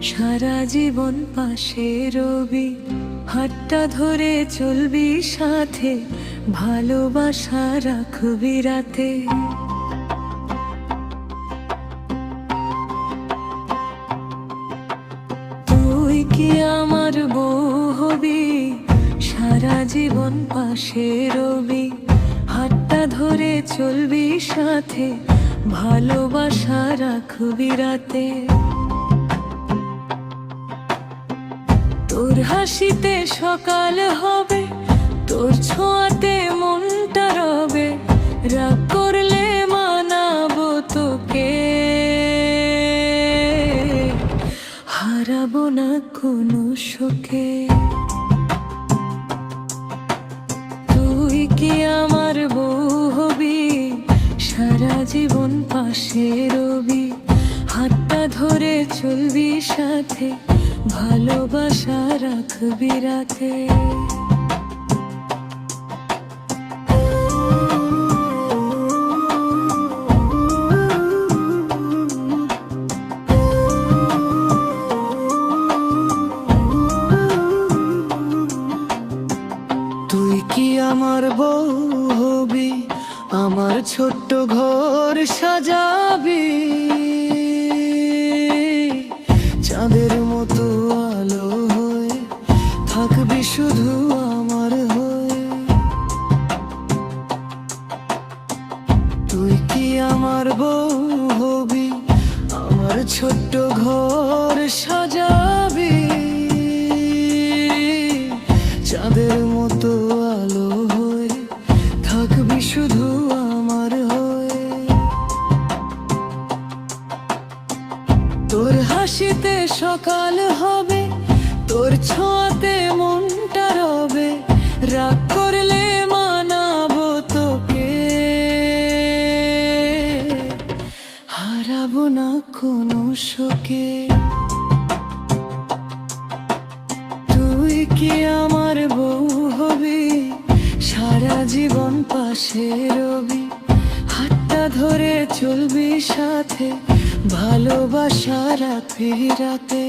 সারা জীবন পাশে রবি, হাতটা ধরে চলবি সাথে, ভালোবাসা রাখবি রাতে। তুই কি আমার বউ হবি, সারা জীবন পাশে রবি, হাতটা ধরে চলবি সাথে, ভালোবাসা রাখবি রাতে। তোর হাসিতে সকাল হবে, তোর ছোঁয়াতে মনটা রবে, রাগ করলে মানাবো তোকে, হারাবো না কোনো শোকে। তুই কি আমার বউ হবি, সারা জীবন পাশে রবি, হাতটা ধরে চলবি সাথে, ভালোবাসা রাখবি রাতে। তুই কি আমার বউ হবি, আমার ছোট্ট ঘর সাজাবি, চাঁদের মতো আলো হয়ে থাকবি শুধু আমার হয়ে। তুই কি আমার বউ হবি, আমার ছোট্ট ঘর সাজাবি, চাঁদের মতো আলো হয়ে থাকবি শুধু আমার হয়ে। তোর হাসিতে সকাল হবে, তোর ছোঁয়াতে মনটা রবে, রাগ করলে মানাবো তোকে, হারাবো না কোনো শোকে। তুই কি আমার বউ হবি, সারা জীবন পাশে রবি, হাতটা ধরে চলবি সাথে, ভালোবাসা রাখবি রাতে।